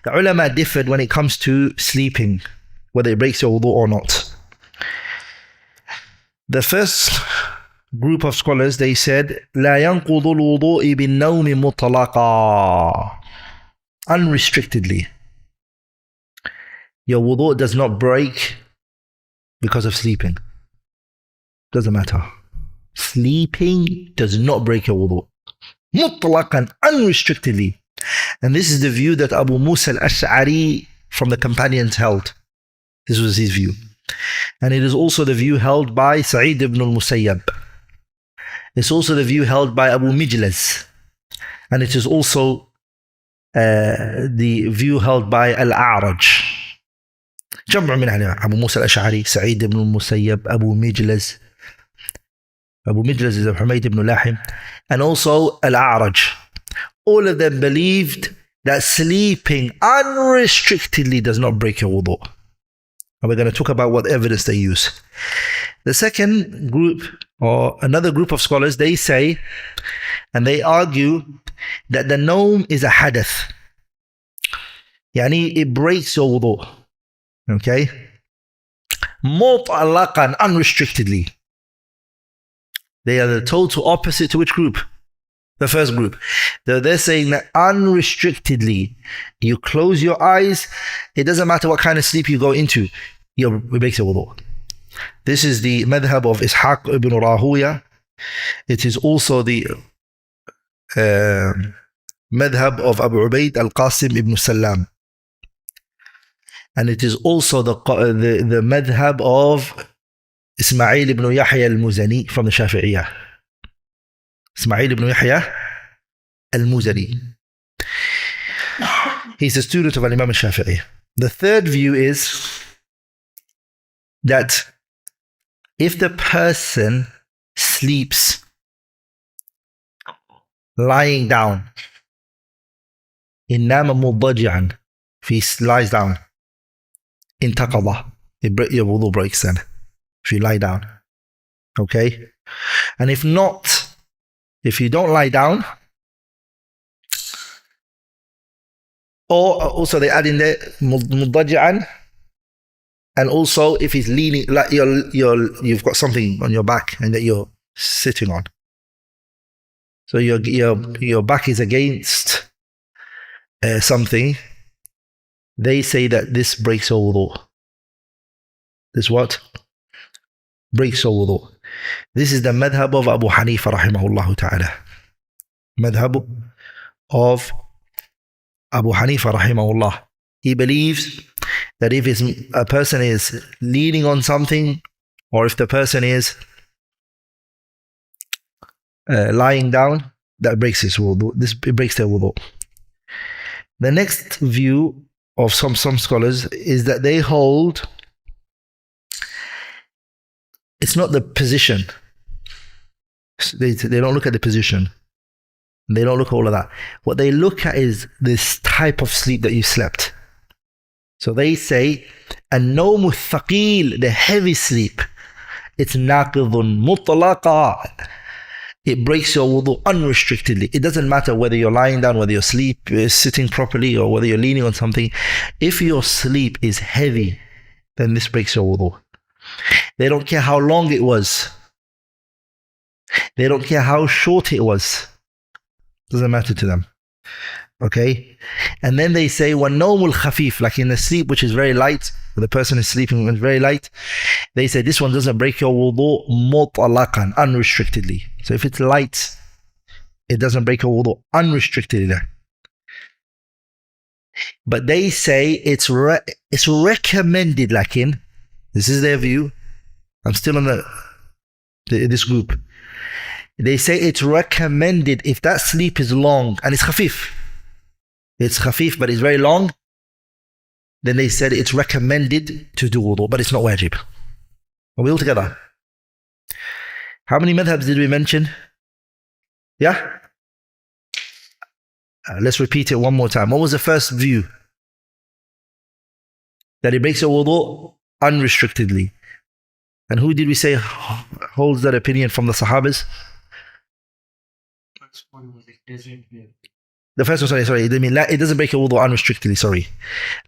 The ulama differed when it comes to sleeping, whether it breaks your wudu or not. The first group of scholars, they said, لا ينقض الوضوء بالنوم مطلقا, unrestrictedly. Your wudu does not break because of sleeping. Doesn't matter. Sleeping does not break your wudu. Mutlaqan, unrestrictedly. And this is the view that Abu Musa al-Ash'ari from the companions held. This was his view. And it is also the view held by Sa'id ibn al-Musayyab. It's also the view held by Abu Mijlaz. And it is also the view held by Al-A'raj. جمع من عليها أبو موسى الأشعري, سعيد ibn al-Musayyab, Abu Mijlaz. Abu Mijlaz is Humayd ibn Lahim. And also Al-A'raj. All of them believed that sleeping unrestrictedly does not break your wudu. And we're going to talk about what evidence they use. The second group, or another group of scholars, they say, and they argue, that the nawm is a hadath. Yani it breaks your wudu. Okay? Mutlaqan, unrestrictedly. They are the total opposite to which group? The first group. They're saying that unrestrictedly, you close your eyes, it doesn't matter what kind of sleep you go into, it breaks your wudu. This is the madhab of Ishaq ibn Rahuya. It is also the madhab of Abu Ubaid al-Qasim ibn Salam. And it is also the madhab of Ismail ibn Yahya al-Muzani from the Shafi'iyah. Ismail ibn Yahya al-Muzani. He's a student of Imam al-Shafi'i. The third view is that if the person sleeps lying down, innama mudaj'an, if he lies down, intaqada, your wudu breaks then, if you lie down. Okay? And if not, if you don't lie down, or also they add in there mudaj'an, and also if he's leaning, like you've got something on your back and that you're sitting on, so your back is against something, they say that this breaks your wudu. This what? Breaks your wudu. This is the madhab of Abu Hanifa rahimahullah ta'ala. Madhab of Abu Hanifa rahimahullah. He believes that if a person is leaning on something, or if the person is lying down, that breaks his wudu. It breaks their wudu. The next view of some scholars is that they hold it's not the position. They don't look at the position. They don't look at all of that. What they look at is this type of sleep that you slept. So they say, النوم الثقيل, the heavy sleep, it's ناقض مطلقا. It breaks your wudu unrestrictedly. It doesn't matter whether you're lying down, whether you're sitting properly, or whether you're leaning on something. If your sleep is heavy, then this breaks your wudu. They don't care how long it was. They don't care how short it was. Doesn't matter to them. Okay? And then they say, وَالنَّوْمُ الْخَفِيفِ, like in the sleep which is very light, the person is sleeping when it's very light, they say this one doesn't break your wudu mutlaqan, unrestrictedly. So if it's light, it doesn't break your wudu unrestrictedly. But they say it's recommended, lakin, this is their view. I'm still on this group. They say it's recommended if that sleep is long and it's khafif. It's khafif, but it's very long. Then they said it's recommended to do wudu, but it's not wajib. Are we all together? How many madhabs did we mention? Yeah? Let's repeat it one more time. What was the first view? That it breaks your wudu unrestrictedly. And who did we say holds that opinion from the Sahabas? First one was a disagreement. The first one, sorry. It doesn't break your wudu unrestrictedly, sorry.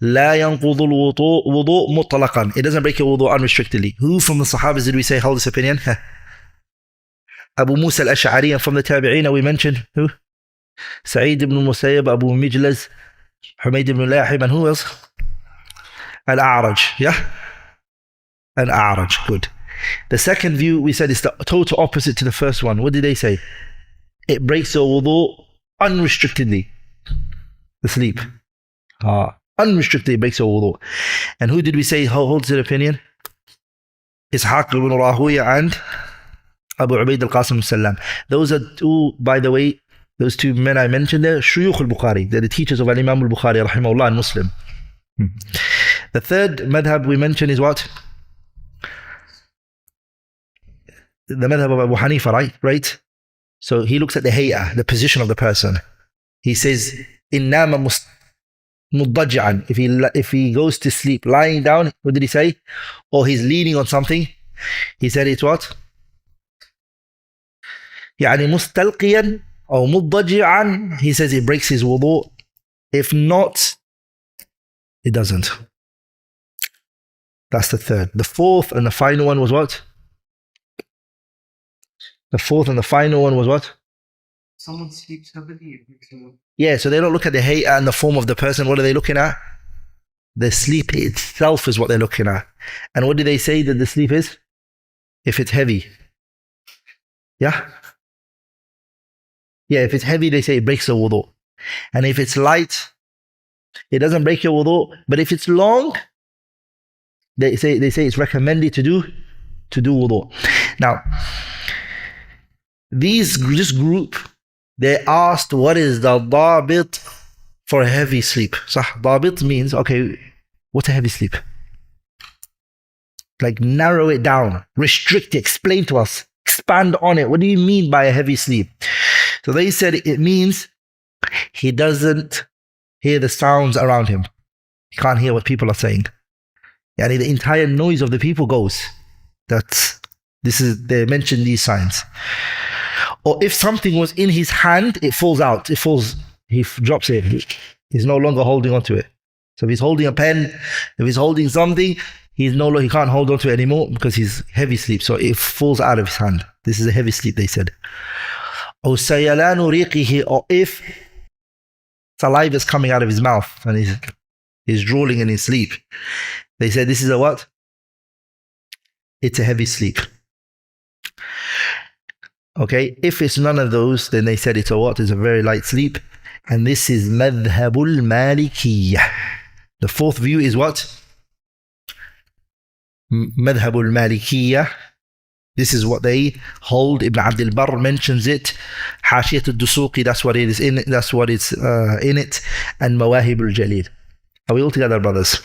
لا ينقض الوضوء مطلقا. It doesn't break your wudu unrestrictedly. Who from the Sahabas did we say hold this opinion? Abu Musa al-Ash'ari, and from the Tabi'een we mentioned who? Sa'id ibn Musayyib, Abu Mijlaz, Humayd ibn Lahib, and who else? Al-A'raj, yeah? Al-A'raj, good. The second view we said is the total opposite to the first one. What did they say? It breaks your wudu unrestrictedly. The sleep. Unrestrictedly breaks your wudu. And who did we say holds their opinion? Ishaq ibn Rahuya and Abu Ubaid al-Qasim al-Sallam. Those are two, by the way, those two men I mentioned there, Shuyukh al-Bukhari. They're the teachers of Imam al-Bukhari, rahimahullah, and Muslim. The third madhab we mentioned is what? The madhab of Abu Hanifa, right? So he looks at the hay'ah, the position of the person. He says, innama muddaji'an. If he goes to sleep lying down, what did he say? Or he's leaning on something. He said it's what? يعني مستلقيا أو مضجعا. He says it breaks his wudu. If not, it doesn't. That's the third. The fourth and the final one was what? The fourth and the final one was what? Someone sleeps heavily. Yeah, so they don't look at the hay'ah and the form of the person. What are they looking at? The sleep itself is what they're looking at. And what do they say that the sleep is? If it's heavy. Yeah? Yeah, if it's heavy, they say it breaks the wudu. And if it's light, it doesn't break your wudu. But if it's long, they say it's recommended to do wudu. Now, this group, they asked what is the dabit for a heavy sleep. So dabit means, okay, what's a heavy sleep? Like narrow it down, restrict it, explain to us, expand on it. What do you mean by a heavy sleep? So they said it means he doesn't hear the sounds around him. He can't hear what people are saying. Yani the entire noise of the people goes. They mention these signs. Or if something was in his hand, it falls out. He drops it. He's no longer holding on to it. So if he's holding a pen, if he's holding something, he can't hold on to it anymore because he's heavy sleep. So it falls out of his hand. This is a heavy sleep, they said. Or if saliva is coming out of his mouth and he's drooling in his sleep. They said this is a what? It's a heavy sleep. Okay, if it's none of those, then they said it's a what? It's a very light sleep. And this is madhabul malikiyah. The fourth view is what? Madhabul malikiyah. This is what they hold. Ibn Abd al-Barr mentions it. Hashiyat al-Dusuqi, that's what it is in it. That's what it's in it. And Mawahib al-Jalil. Are we all together, brothers?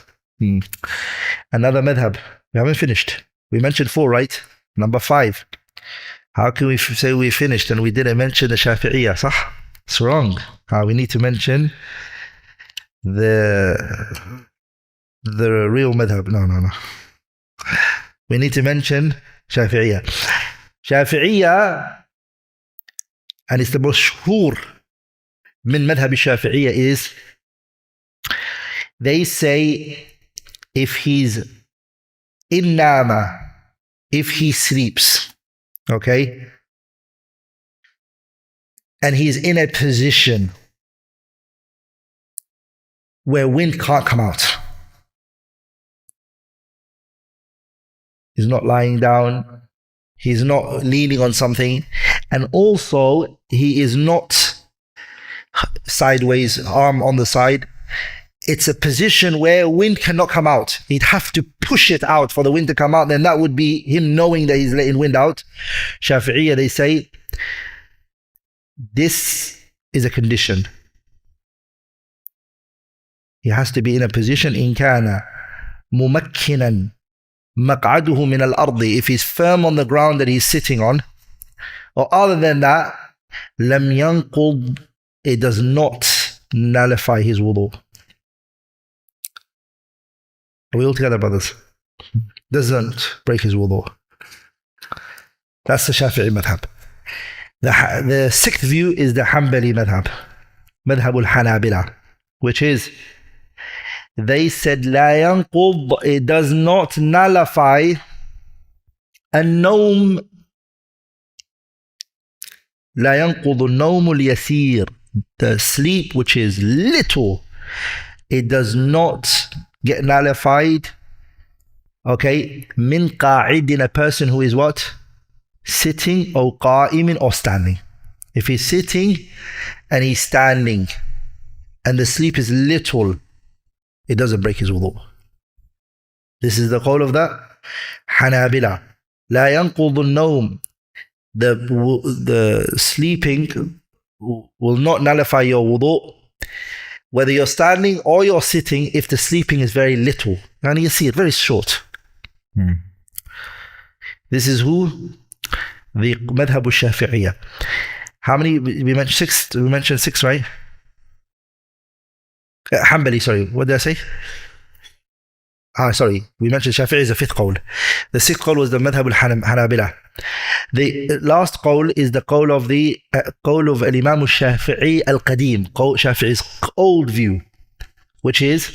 Another madhab. We haven't finished. We mentioned 4, right? Number 5. How can we say we finished and we didn't mention the Shafi'iyah? Sah? It's wrong. We need to mention the real madhab. No. We need to mention Shafi'iyah. Shafi'iyah, and it's the mashhur min madhab Shafi'iyah is, they say if he's in nama, if he sleeps, okay, and he's in a position where wind can't come out. He's not lying down. He's not leaning on something. And also, he is not sideways, arm on the side. It's a position where wind cannot come out. He'd have to push it out for the wind to come out. Then that would be him knowing that he's letting wind out. Shafi'iyah, they say, this is a condition. He has to be in a position, in kana mumakkinan maq'aduhu min al-ardi, if he's firm on the ground that he's sitting on, or other than that, lam yanqud, it does not nullify his wudu. Are we all together, brothers? Doesn't break his wudu. That's the Shafi'i madhab. The 6th view is the Hanbali madhab. madhab al-Hanabila, which is, they said, لا ينقض, it does not nullify النوم, لا ينقض النوم اليسير, the sleep which is little, it does not get nullified. Okay, min qa'idin, a person who is what? Sitting, or qa'imin, or standing. If he's sitting and he's standing and the sleep is little, it doesn't break his wudu. This is the call of the Hanabila. لا ينقض النوم, the sleeping will not nullify your wudu, whether you're standing or you're sitting, if the sleeping is very little. And you see it very short. This is who? The madhab al-Shafi'iyya. How many? We mentioned six. We mentioned six, right? Hanbali, sorry. What did I say? Sorry. We mentioned Shafi'i is the fifth qawl. The sixth qawl was the madhab al-Hanabila. The last qawl is the qawl of the qawl of al-Imam al-Shafi'i al-Qadim, Shafi'i's old view, which is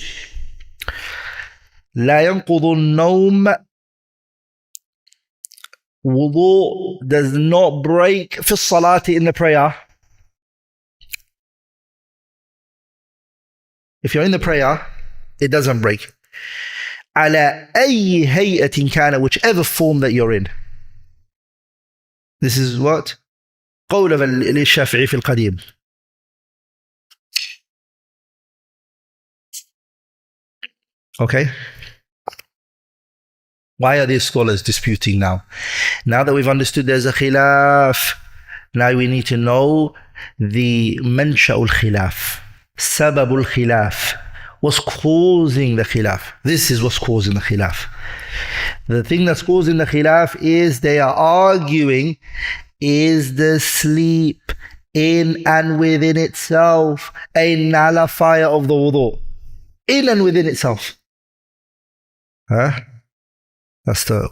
لا ينقض النوم, wudu does not break في الصلاة, in the prayer. If you're in the prayer, it doesn't break. على أي هيئة كان, whichever form that you're in. This is what? قول الشافعي في القديم. Okay. Why are these scholars disputing now? Now that we've understood there's a khilaf, now we need to know the mansha'ul khilaf, sababul khilaf, what's causing the khilaf. This is what's causing the khilaf. The thing that's causing the khilaf is they are arguing, is the sleep in and within itself a nullifier of the wudu? In and within itself. That's the,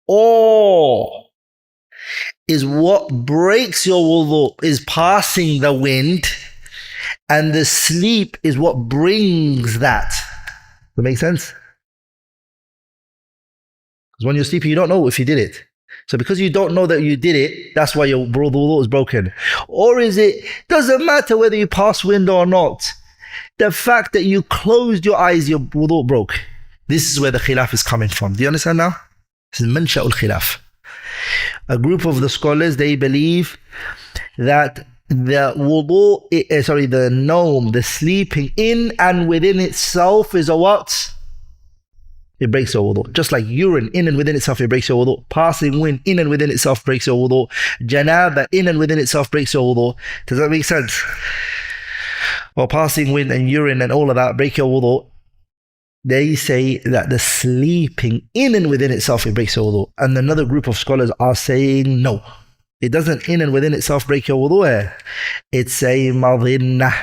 or is what breaks your wudu is passing the wind, and the sleep is what brings that. Does that make sense? Because when you're sleeping, you don't know if you did it. So because you don't know that you did it, that's why your wudu is broken. Or is it, doesn't matter whether you pass wind or not, the fact that you closed your eyes, your wudu broke. This is where the khilaf is coming from. Do you understand now? This is mansha'ul khilaf. A group of the scholars, they believe that the wudu, the naum, the sleeping in and within itself is a what? It breaks your wudu. Just like urine in and within itself, it breaks your wudu. Passing wind in and within itself breaks your wudu. Janaba in and within itself breaks your wudu. Does that make sense? Or passing wind and urine and all of that break your wudu. They say that the sleeping in and within itself, it breaks your wudu. And another group of scholars are saying no. It doesn't in and within itself break your wudu. It's a madhinnah.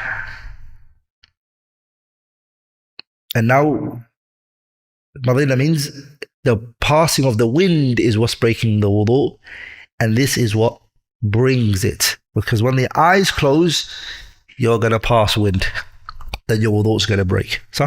And now, madhinnah means the passing of the wind is what's breaking the wudu. And this is what brings it. Because when the eyes close, you're going to pass wind. Then your wudu is going to break. So